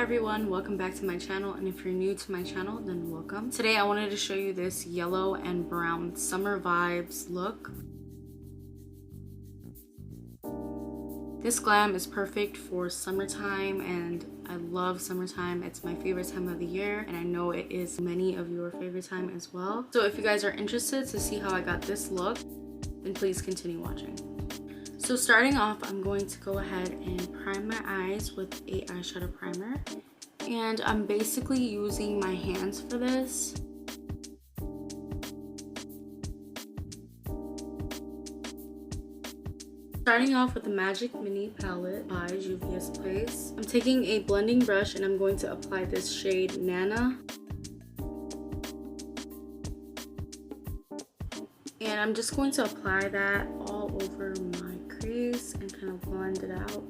everyone, welcome back to my channel, and if you're new to my channel, then welcome. Today I wanted to show you this yellow and brown summer vibes look. This glam is perfect for summertime, and I love summertime. It's my favorite time of the year, and I know it is many of your favorite time as well. So if you guys are interested to see how I got this look, then please continue watching. So starting off, I'm going to go ahead and prime my eyes with a eyeshadow primer, and I'm basically using my hands for this. Starting off with the Magic Mini palette by Juvia's Place. I'm taking a blending brush and I'm going to apply this shade Nana. And I'm just going to apply that all over my crease and kind of blend it out.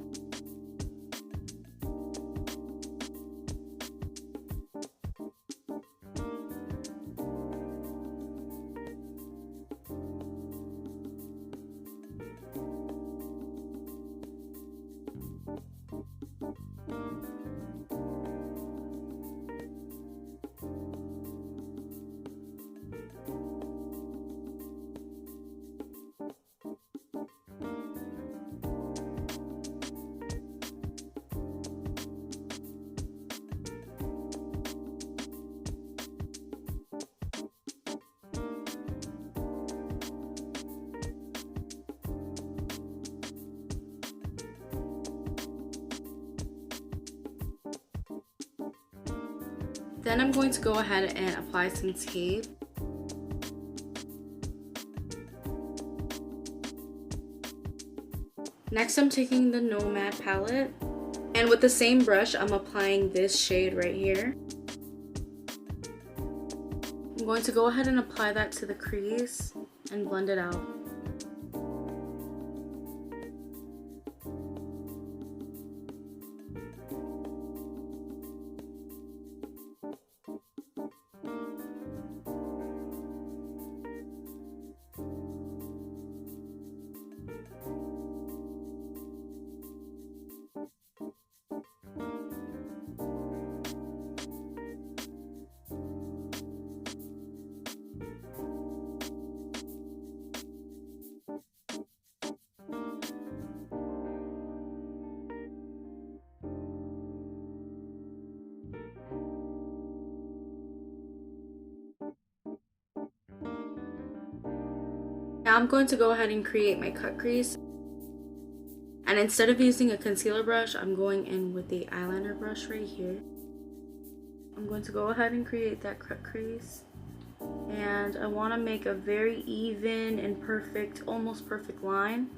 Then I'm going to go ahead and apply some tape. Next, I'm taking the Nomad palette, and with the same brush, I'm applying this shade right here. I'm going to go ahead and apply that to the crease and blend it out. Now I'm going to go ahead and create my cut crease. And instead of using a concealer brush, I'm going in with the eyeliner brush right here. I'm going to go ahead and create that cut crease. And I want to make a very even and perfect, almost perfect line.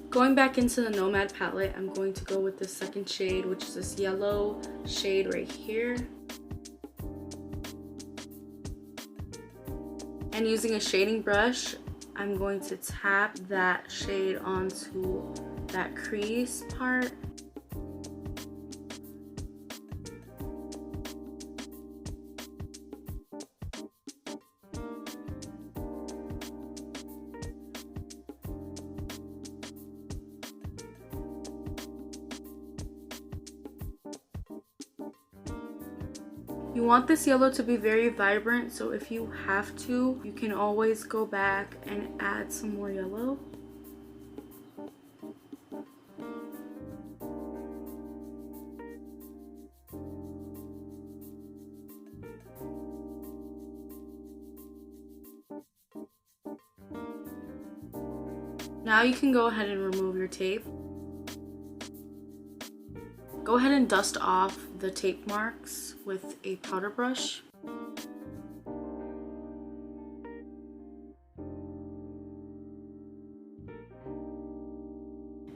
Going back into the Nomad palette, I'm going to go with the second shade, which is this yellow shade right here. And using a shading brush, I'm going to tap that shade onto that crease part. You want this yellow to be very vibrant, so if you have to, you can always go back and add some more yellow. Now you can go ahead and remove your tape. Go ahead and dust off the tape marks with a powder brush.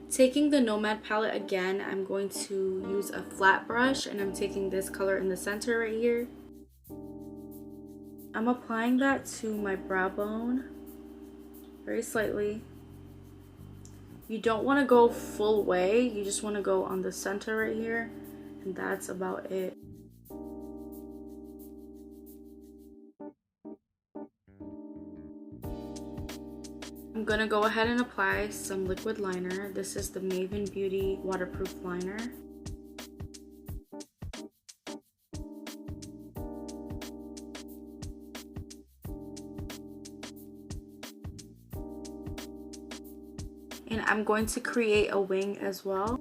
Taking the Nomad palette again, I'm going to use a flat brush and I'm taking this color in the center right here. I'm applying that to my brow bone very slightly. You don't want to go full way, you just want to go on the center right here, and that's about it. I'm gonna go ahead and apply some liquid liner. This is the Maven Beauty waterproof liner. And I'm going to create a wing as well.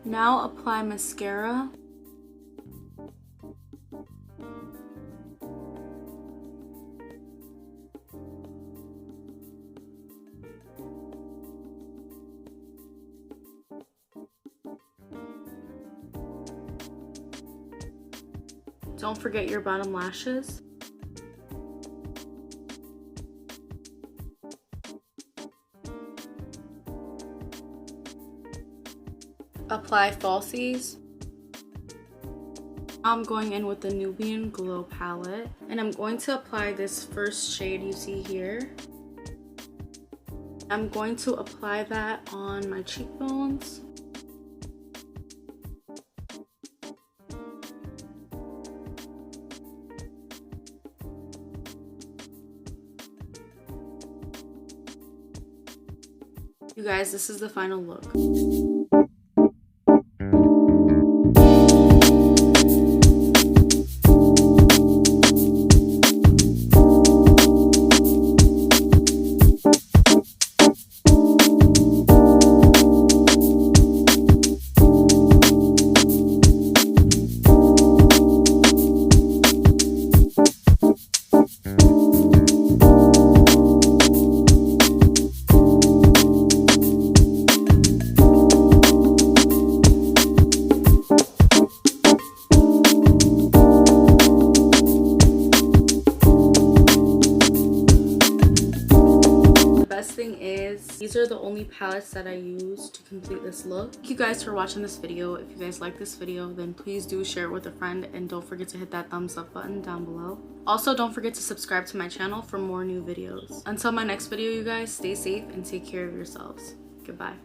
Now apply mascara. Don't forget your bottom lashes. Apply falsies. I'm going in with the Nubian Glow palette and I'm going to apply this first shade you see here. I'm going to apply that on my cheekbones. You guys, this is the final look. These are the only palettes that I use to complete this look. Thank you guys for watching this video. If you guys like this video, then please do share it with a friend and don't forget to hit that thumbs up button down below. Also, don't forget to subscribe to my channel for more new videos. Until my next video, you guys, stay safe and take care of yourselves. Goodbye.